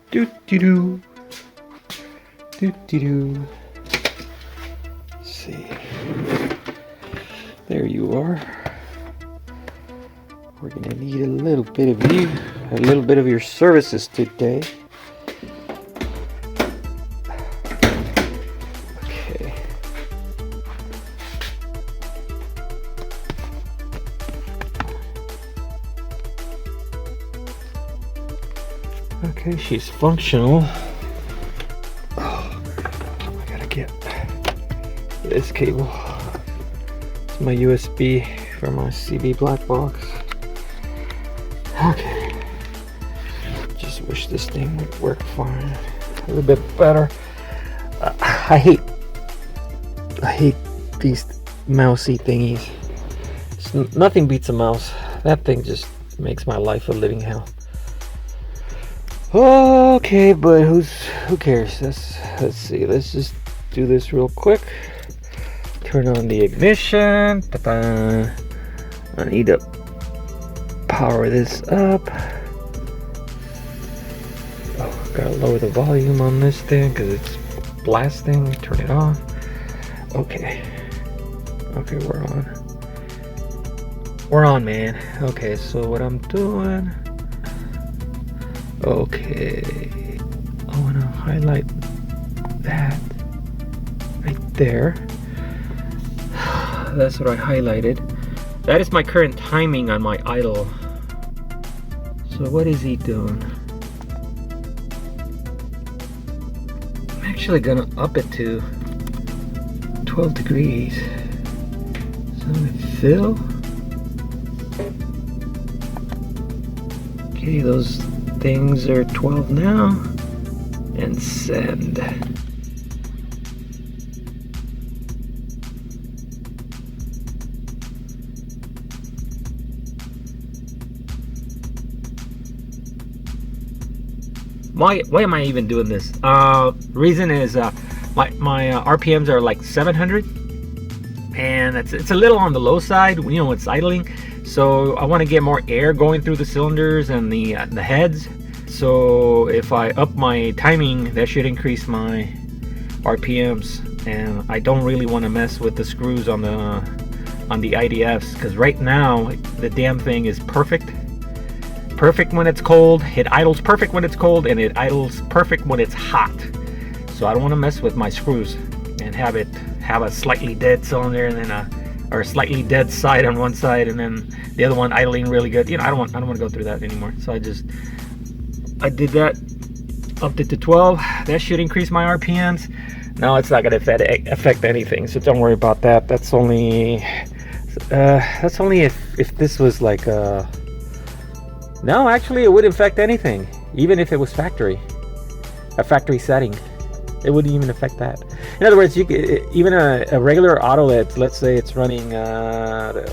Do do do. Do do do. Let's see. There you are. We're gonna need a little bit of you, a little bit of your services today. Okay. Okay, she's functional. Oh, I gotta get this cable. It's my USB for my CB black box. Okay. Just wish this thing would work fine. A little bit better. I hate these mousy thingies. Nothing beats a mouse. That thing just makes my life a living hell. Okay, but who cares? Let's see. Let's just do this real quick. Turn on the ignition. Ta-da. I need to power this up. Oh, gotta lower the volume on this thing because it's blasting. Turn it off. Okay. Okay, we're on. We're on, man. Okay, so what I'm doing. Okay. I want to highlight that right there. That's what I highlighted. That is my current timing on my idle. So what is he doing? I'm actually gonna up it to 12 degrees. So I'm gonna fill. Okay, those things are 12 now. And send. Why am I even doing this? Reason is my RPMs are like 700, and it's a little on the low side. You know, it's idling, so I want to get more air going through the cylinders and the heads. So if I up my timing, that should increase my RPMs, and I don't really want to mess with the screws on the IDFs, because right now the damn thing is perfect when it's cold. It idles perfect when it's cold, and it idles perfect when it's hot. So I don't want to mess with my screws and have a slightly dead cylinder and then or a slightly dead side on one side and then the other one idling really good. You know, I don't want to go through that anymore. So I did that, upped it to 12. That should increase my RPMs. No, it's not going to affect anything, so don't worry about that. That's only if this was like a. No, actually, it wouldn't affect anything, even if it was a factory setting. It wouldn't even affect that. In other words, even a regular auto that, let's say it's running,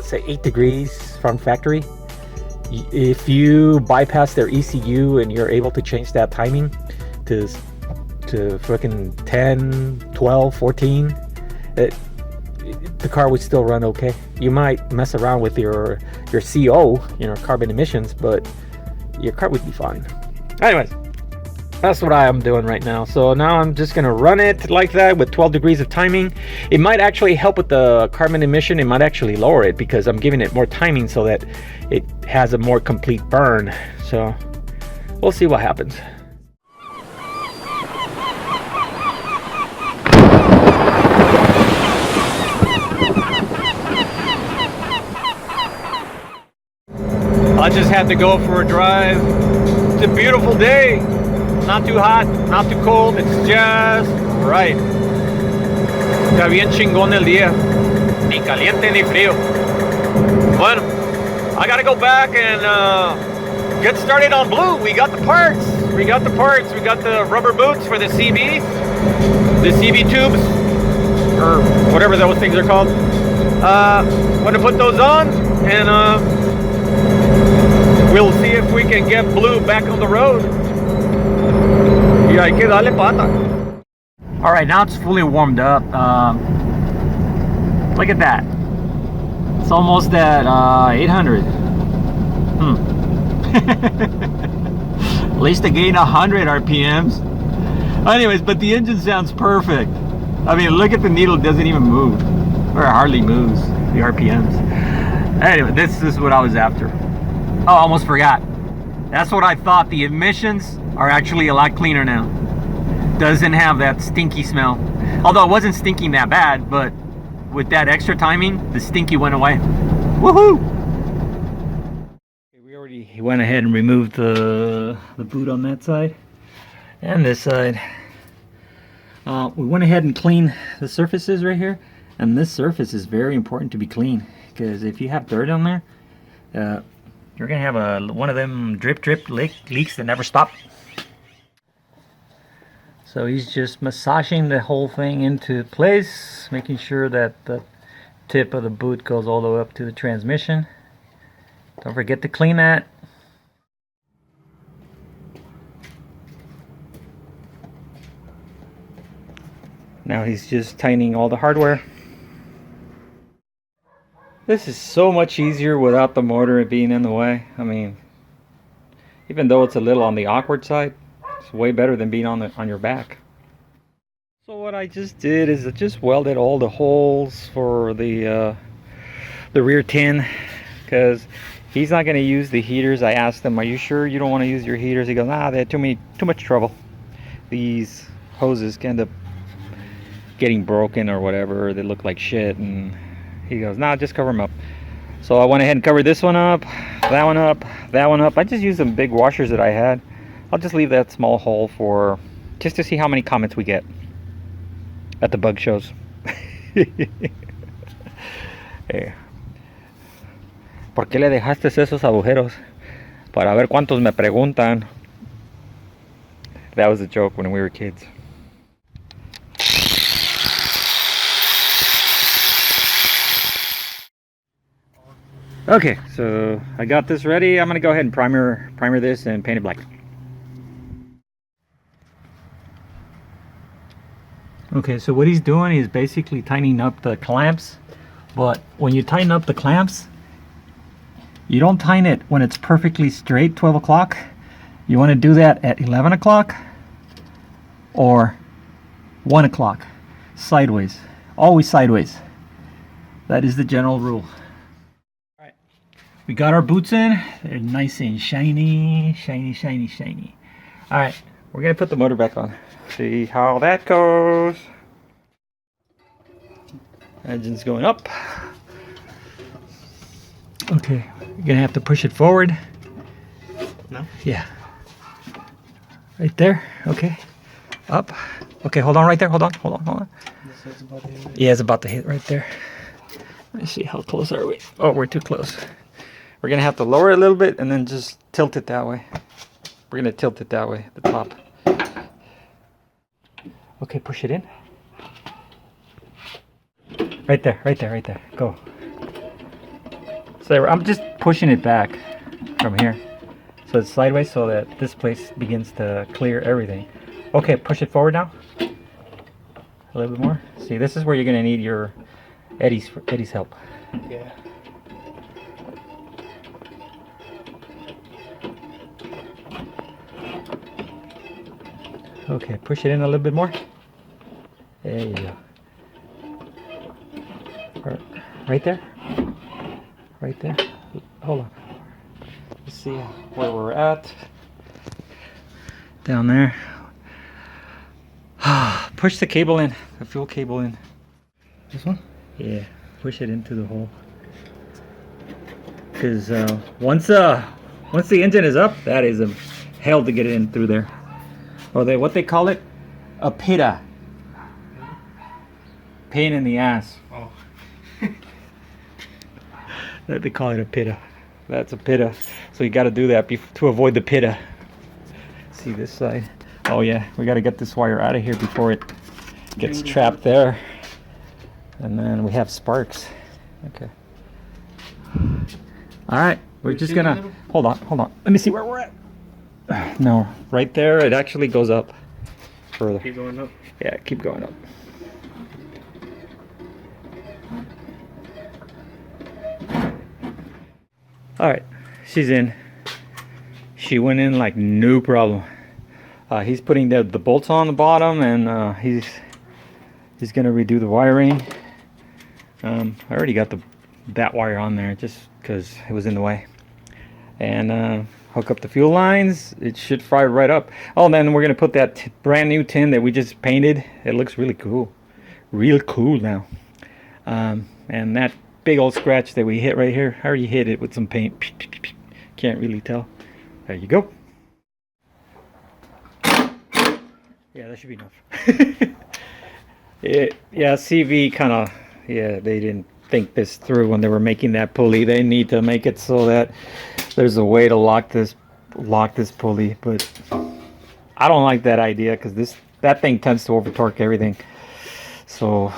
say 8 degrees from factory. If you bypass their ECU and you're able to change that timing to freaking 10, 12, 14, the car would still run okay. You might mess around with your CO, carbon emissions, but your car would be fine. Anyways, that's what I am doing right now. So now I'm just gonna run it like that with 12 degrees of timing. It might actually help with the carbon emission. It might actually lower it because I'm giving it more timing so that it has a more complete burn. So we'll see what happens. I just had to go for a drive. It's a beautiful day. Not too hot, not too cold. It's just right. Está bien chingón el día. Ni caliente ni frío. Bueno, I gotta go back and get started on blue. We got the parts. We got the rubber boots for the CB. The CB tubes. Or whatever those things are called. Want to put those on and we'll see if we can get blue back on the road. Y hay que darle pata. All right, now it's fully warmed up. Look at that. It's almost at 800. least it gained 100 RPMs. Anyways, but the engine sounds perfect. I mean, look at the needle, it doesn't even move. Or it hardly moves, the RPMs. Anyway, this is what I was after. Oh, I almost forgot. That's what I thought. The emissions are actually a lot cleaner now. Doesn't have that stinky smell. Although it wasn't stinking that bad, but with that extra timing, the stinky went away. Woohoo! We already went ahead and removed the boot on that side and this side. We went ahead and cleaned the surfaces right here, and this surface is very important to be clean, because if you have dirt on there, you're gonna have one of them drip leaks that never stop. So he's just massaging the whole thing into place, making sure that the tip of the boot goes all the way up to the transmission. Don't forget to clean that. Now he's just tightening all the hardware. This is so much easier without the motor being in the way. I mean, even though it's a little on the awkward side, it's way better than being on your back. So what I just did is I just welded all the holes for the rear tin, because he's not going to use the heaters. I asked him, "Are you sure you don't want to use your heaters?" He goes, "Nah, they had too much trouble. These hoses can end up getting broken or whatever. They look like shit." And he goes, "Nah, just cover them up." So I went ahead and covered this one up, that one up, that one up. I just used some big washers that I had. I'll just leave that small hole for just to see how many comments we get at the bug shows. Hey. ¿Por qué le dejaste esos agujeros? Para ver cuántos me preguntan. That was a joke when we were kids. Okay, so I got this ready. I'm gonna go ahead and primer this and paint it black. Okay, so what he's doing is basically tightening up the clamps, but when you tighten up the clamps, you don't tighten it when it's perfectly straight, 12 o'clock. You want to do that at 11 o'clock or 1 o'clock, sideways, always sideways. That is the general rule. All right, we got our boots in. They're nice and shiny, shiny, shiny, shiny. All right, we're gonna put the motor back on. See how that goes. Engine's going up. Okay, you're gonna have to push it forward. No? Yeah. Right there. Okay. Up. Okay, hold on right there. Hold on. Yeah, it's about to hit right there. Let's see, how close are we? Oh, we're too close. We're gonna have to lower it a little bit and then just tilt it that way. We're gonna tilt it that way, the top. Okay, push it in. Right there. Go. So I'm just pushing it back from here. So it's sideways so that this place begins to clear everything. Okay, push it forward now. A little bit more. See, this is where you're gonna need your Eddie's help. Yeah. Okay, push it in a little bit more. There you go. Right there. Right there. Hold on. Let's see where we're at. Down there. Push the cable in, the fuel cable in. This one? Yeah, push it into the hole. Because once the engine is up, that is a hell to get it in through there. Or what they call it, a pitta. Pain in the ass. Oh. They call it a pitta. That's a pitta. So you got to do that to avoid the pitta. See this side. Oh yeah, we got to get this wire out of here before it gets trapped there. And then we have sparks. Okay. All right, we're just gonna hold on. Let me see where we're at. No, right there. It actually goes up further. Keep going up. Yeah, keep going up. All right, she's in. She went in like no problem. He's putting the bolts on the bottom, and he's gonna redo the wiring. I already got that wire on there just because it was in the way. And hook up the fuel lines. It should fire right up. Oh, and then we're gonna put that brand new tin that we just painted. It looks really cool, real cool now. And that big old scratch that we hit right here, I already hit it with some paint. Can't really tell. There you go. Yeah, that should be enough. Yeah, CV kind of, yeah, they didn't think this through when they were making that pulley. They need to make it so that there's a way to lock this pulley, but I don't like that idea because that thing tends to over torque everything. So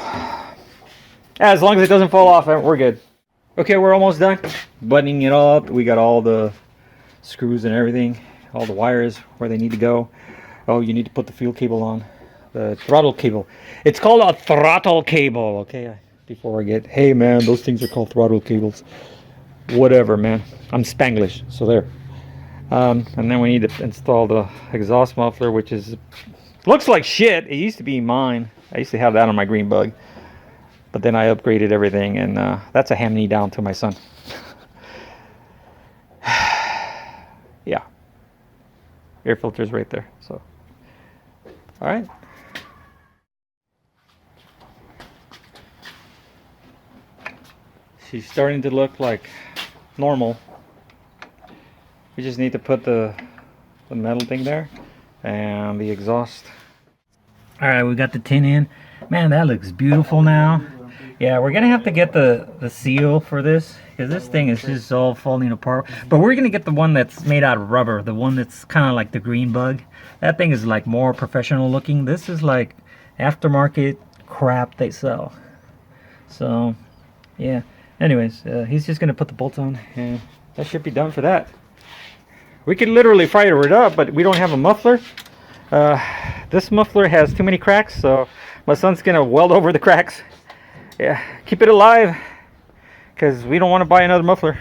as long as it doesn't fall off, we're good. Okay, we're almost done buttoning it all up. We got all the screws and everything, all the wires where they need to go. Oh, you need to put the fuel cable on, the throttle cable. It's called a throttle cable. Okay, before I get, hey man, those things are called throttle cables. Whatever, man. I'm Spanglish, so there. And then we need to install the exhaust muffler, which looks like shit. It used to be mine. I used to have that on my green bug, but then I upgraded everything, and that's a hand-me-down to my son. Yeah, air filter's right there. So, all right. She's starting to look like normal. We just need to put the metal thing there and the exhaust. All right, we got the tin in. Man, that looks beautiful now. Yeah, we're gonna have to get the seal for this because this thing is just all falling apart. But we're gonna get the one that's made out of rubber, the one that's kind of like the green bug. That thing is like more professional looking. This is like aftermarket crap they sell. So, yeah. Anyways, he's just gonna put the bolts on, and that should be done for that. We could literally fire it up, but we don't have a muffler. This muffler has too many cracks, so my son's gonna weld over the cracks. Yeah, keep it alive, because we don't want to buy another muffler.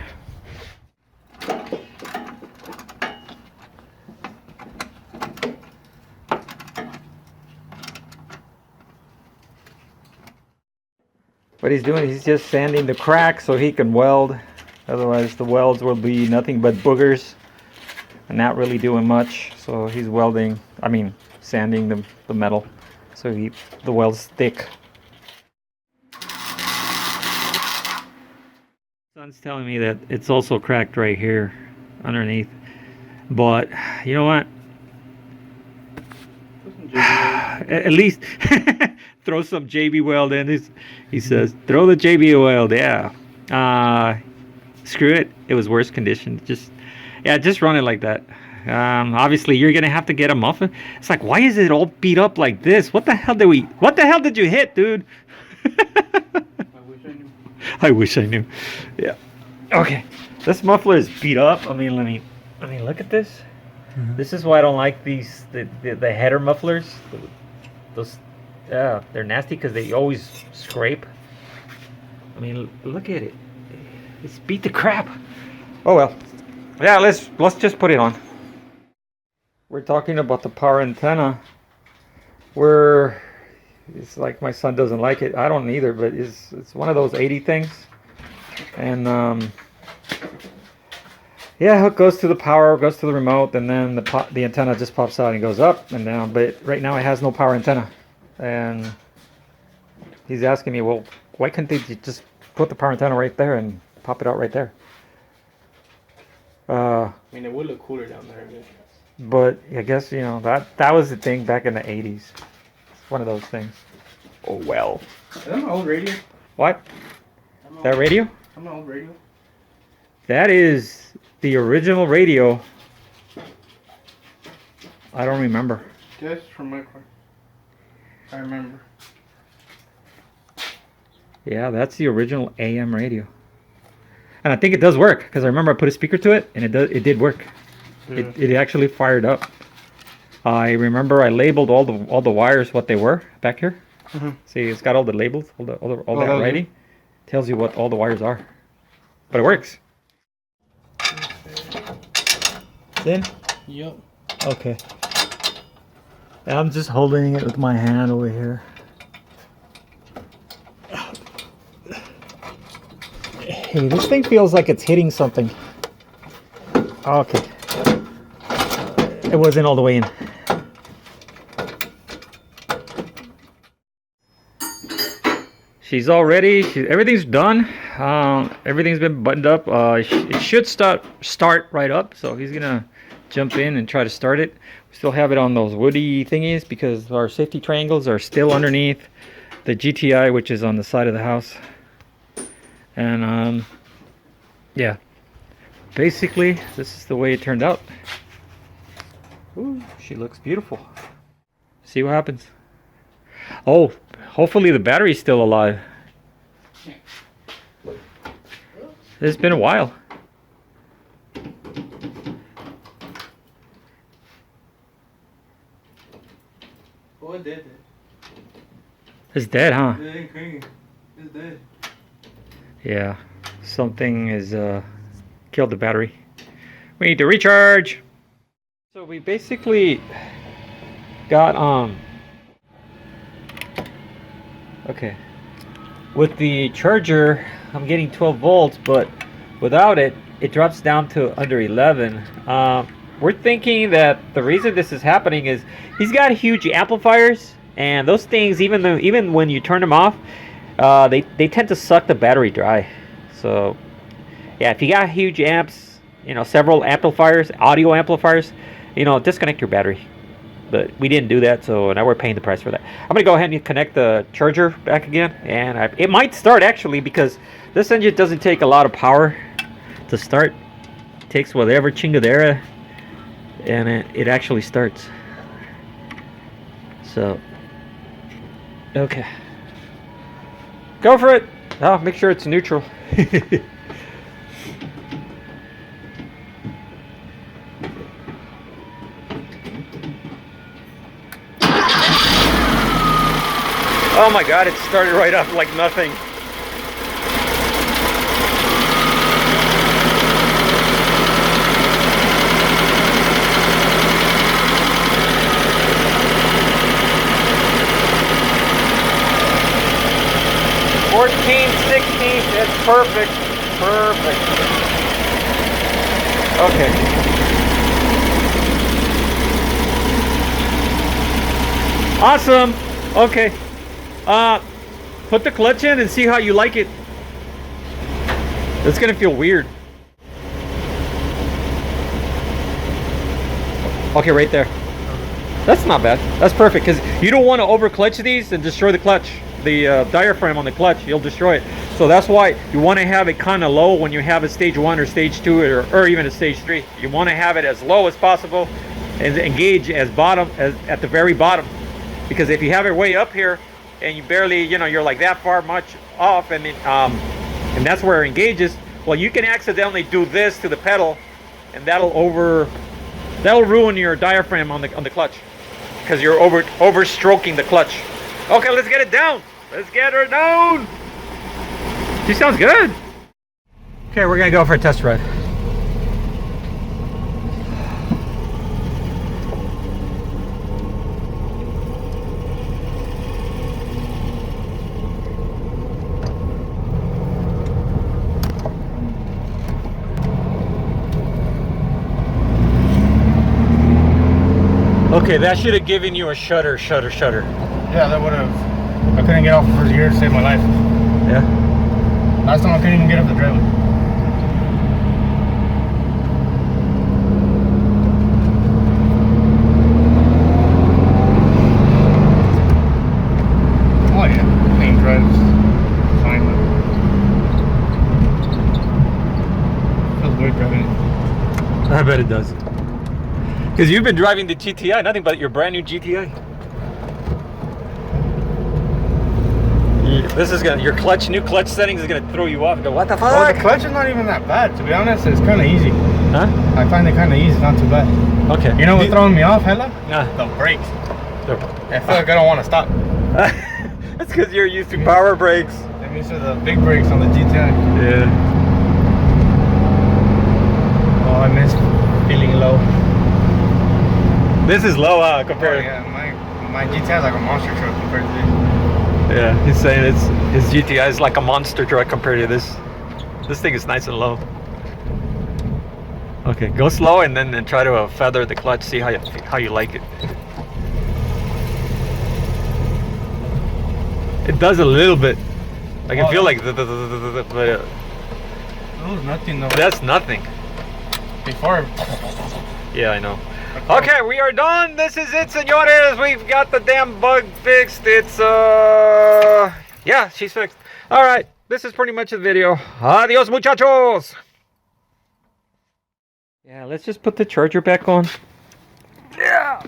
What he's doing, he's just sanding the cracks so he can weld. Otherwise the welds will be nothing but boogers and not really doing much. So he's sanding the metal so the welds thick. Son's telling me that it's also cracked right here underneath, but you know what, at least throw some JB weld in. He says throw the JB weld. Yeah, screw it, it was worse condition. Just run it like that. Obviously you're gonna have to get a muffin. It's like, why is it all beat up like this? What the hell did you hit, dude? I wish I knew. Yeah. Okay. This muffler is beat up. I mean, let me look at this. Mm-hmm. This is why I don't like the header mufflers. Those, they're nasty because they always scrape. I mean, look at it. It's beat the crap. Oh well. Yeah, let's just put it on. We're talking about the power antenna. It's like my son doesn't like it. I don't either, but it's one of those 80 things. And yeah, it goes to the power, goes to the remote, and then the antenna just pops out and goes up and down. But right now it has no power antenna. And he's asking me, well, why couldn't they just put the power antenna right there and pop it out right there? I mean, it would look cooler down there. But I guess, that was the thing back in the 80s. It's one of those things. Oh, well. Is that my old radio? What? That radio? I'm an old radio. That is the original radio. I don't remember. Yes, from my car. I remember. Yeah, that's the original AM radio. And I think it does work, because I remember I put a speaker to it, and it did work. Yeah. It actually fired up. I remember I labeled all the wires what they were back here. Mm-hmm. See, it's got all the labels, all that writing. Tells you what all the wires are. But it works. It's in? Yep. Okay. I'm just holding it with my hand over here. Hey, this thing feels like it's hitting something. Okay. It wasn't all the way in. She's all ready. Everything's done. Everything's been buttoned up. It should start right up. So he's gonna jump in and try to start it. We still have it on those woody thingies because our safety triangles are still underneath the GTI, which is on the side of the house. And yeah, basically this is the way it turned out. Ooh, she looks beautiful. See what happens. Oh, hopefully the battery's still alive. It's been a while. Oh, it did. It's dead, huh? It ain't cranking. It's dead. Yeah, something has killed the battery. We need to recharge. So we basically got okay, with the charger I'm getting 12 volts, but without it drops down to under 11. We're thinking that the reason this is happening is he's got huge amplifiers, and those things, even when you turn them off, they tend to suck the battery dry. So yeah, if you got huge amps, you know, several amplifiers, audio amplifiers, you know, disconnect your battery. But we didn't do that, so now we're paying the price for that. I'm gonna go ahead and connect the charger back again, and it might start actually, because this engine doesn't take a lot of power to start. It takes whatever chingadera, and it actually starts. So okay, go for it. Oh, make sure it's neutral. Oh my god, it started right up like nothing. It's perfect. Perfect. Okay. Awesome. Okay. Put the clutch in and see how you like it. It's gonna feel weird. Okay, right there. That's not bad. That's perfect, because you don't want to over clutch these and destroy the clutch. The diaphragm on the clutch, you'll destroy it. So that's why you want to have it kind of low when you have a stage 1 or stage 2 or even a stage 3. You want to have it as low as possible and engage as at the very bottom. Because if you have it way up here and you barely, you know, you're like that far much off, and that's where it engages, well, you can accidentally do this to the pedal, and that'll ruin your diaphragm on the clutch, because you're over stroking the clutch. Okay, let's get it down. Let's get her down. She sounds good. Okay, we're gonna go for a test ride. Okay, that should have given you a shudder. Yeah, that would have. I couldn't get off the first gear to save my life. Yeah? Last time I couldn't even get up the driveway. Oh yeah, clean drives. Fine. Feels weird driving it. I bet it does. Because you've been driving the GTI, nothing but your brand new GTI. This is your new clutch settings is gonna throw you off and go, what the fuck? Well, the clutch is not even that bad, to be honest. It's kind of easy. Huh? I find it kind of easy, not too bad. Okay. You know what's throwing me off, hella? The brakes. I feel like I don't want to stop. That's because you're used to power brakes. I'm used to the big brakes on the GTI. Yeah. Oh, I miss feeling low. This is low, Oh, compared. yeah, my GTI is like a monster truck compared to this. Yeah, he's saying his GTI is like a monster truck compared to this. This thing is nice and low. Okay, go slow and then try to feather the clutch. See how you like it. It does a little bit. I can feel like but It was nothing though. that's nothing. Before. Yeah, I know. Okay, we are done. This is it, senores. We've got the damn bug fixed. It's yeah, she's fixed. All right, this is pretty much the video. Adios, muchachos. Yeah, let's just put the charger back on. Yeah.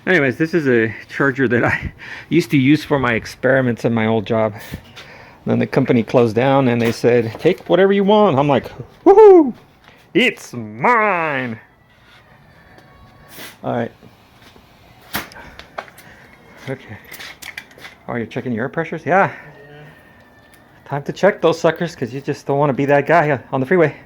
Anyways, this is a charger that I used to use for my experiments in my old job. Then the company closed down and they said, take whatever you want. I'm like, woohoo! It's mine! Alright. Okay. Oh, you're checking your air pressures? Yeah. Time to check those suckers because you just don't want to be that guy on the freeway.